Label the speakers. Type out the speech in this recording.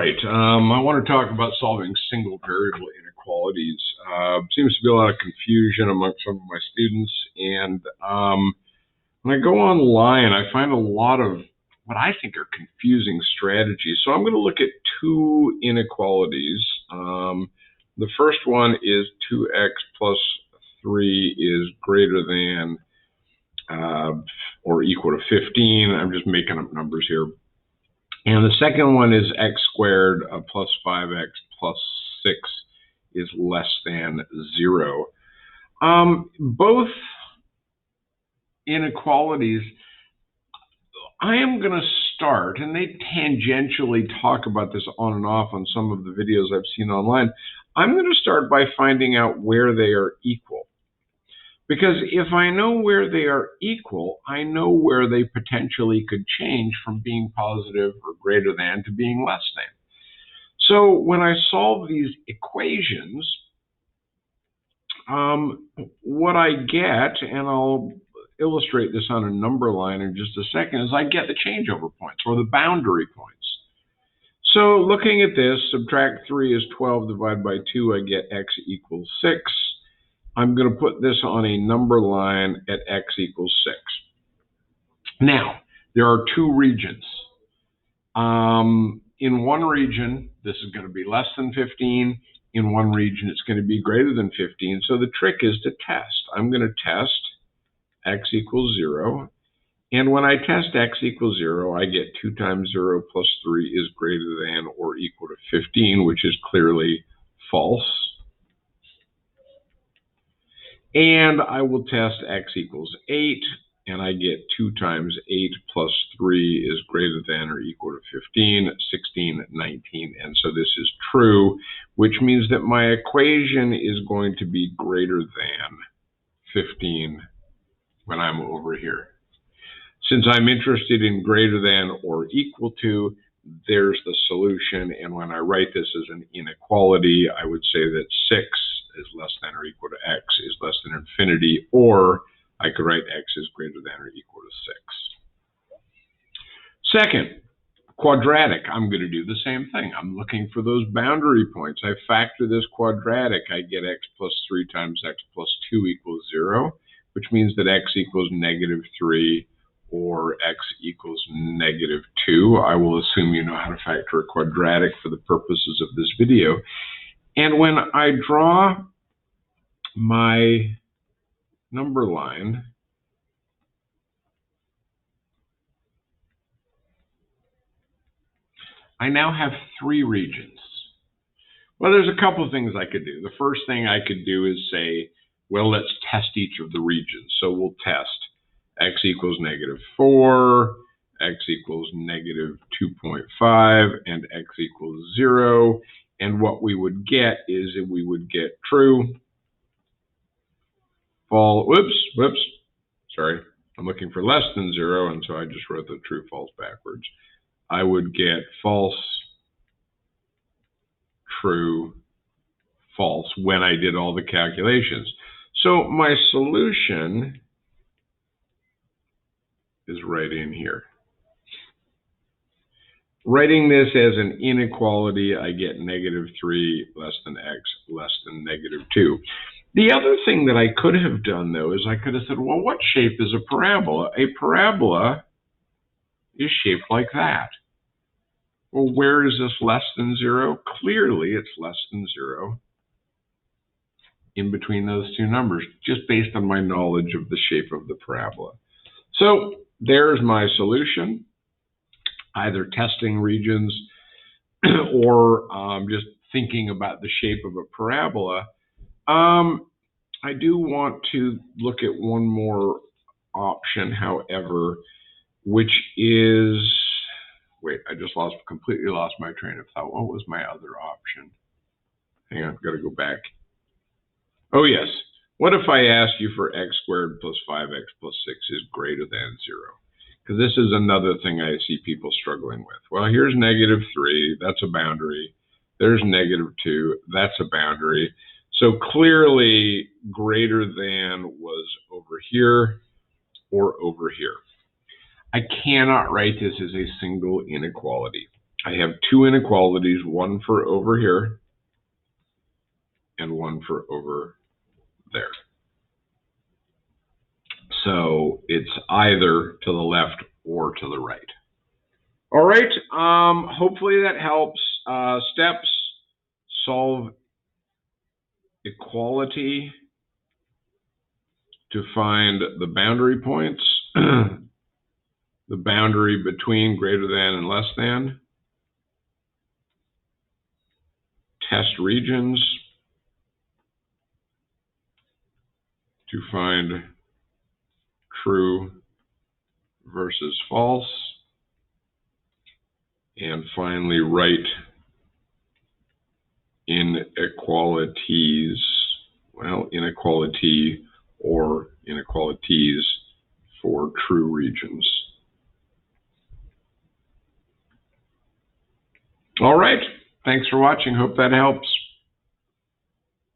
Speaker 1: right. I want to talk about solving single variable inequalities. Seems to be a lot of confusion among some of my students, and when I go online, I find a lot of what I think are confusing strategies. So I'm going to look at two inequalities. The first one is 2x plus 3 is greater than or equal to 15. I'm just making up numbers here. And the second one is x squared plus 5x plus 6 is less than 0. Both inequalities, I am going to start, and they tangentially talk about this on and off on some of the videos I've seen online. I'm going to start by finding out where they are equal. Because if I know where they are equal, I know where they potentially could change from being positive or greater than to being less than. So when I solve these equations, what I get, and I'll illustrate this on a number line in just a second, is I get the changeover points or the boundary points. So looking at this, subtract 3 is 12 divided by 2, I get x equals 6. I'm going to put this on a number line at x equals 6. Now, there are two regions. In one region, this is going to be less than 15. In one region, it's going to be greater than 15. So the trick is to test. I'm going to test x equals 0. And when I test x equals 0, I get 2 times 0 plus 3 is greater than or equal to 15, which is clearly false. And I will test x equals 8, and I get 2 times 8 plus 3 is greater than or equal to 15, 16, 19. And so this is true, which means that my equation is going to be greater than 15 when I'm over here. Since I'm interested in greater than or equal to, there's the solution. And when I write this as an inequality, I would say that 6 is less than or equal to x is less than infinity, or I could write x is greater than or equal to 6. Second, quadratic, I'm going to do the same thing. I'm looking for those boundary points. I factor this quadratic. I get x plus 3 times x plus 2 equals 0, which means that x equals negative 3 or x equals negative 2. I will assume you know how to factor a quadratic for the purposes of this video. And when I draw my number line, I now have 3 regions. Well, there's a couple of things I could do. The first thing I could do is say, well, let's test each of the regions. So we'll test x equals negative 4, x equals negative 2.5, and x equals 0. And what we would get is that we would get true, false, whoops, sorry. I'm looking for less than 0, and so I just wrote the true, false backwards. I would get false, true, false when I did all the calculations. So my solution is right in here. Writing this as an inequality, I get negative 3 less than x less than negative 2. The other thing that I could have done, though, is I could have said, well, what shape is a parabola? A parabola is shaped like that. Well, where is this less than 0? Clearly, it's less than 0 in between those two numbers, just based on my knowledge of the shape of the parabola. So there's my solution, either testing regions or just thinking about the shape of a parabola. I do want to look at one more option, however, which is, wait, I just completely lost my train of thought. What was my other option? Hang on, I've got to go back. Oh, yes. What if I ask you for x squared plus 5x plus 6 is greater than 0? Because this is another thing I see people struggling with. Well, here's negative 3. That's a boundary. There's negative 2. That's a boundary. So clearly, greater than was over here or over here. I cannot write this as a single inequality. I have two inequalities, one for over here and one for over there. So it's either to the left or to the right. All right, hopefully that helps. Steps: solve equality to find the boundary points, the boundary between greater than and less than, test regions to find true versus false, and finally write inequalities, well, inequality or inequalities for true regions. All right, thanks for watching. Hope that helps.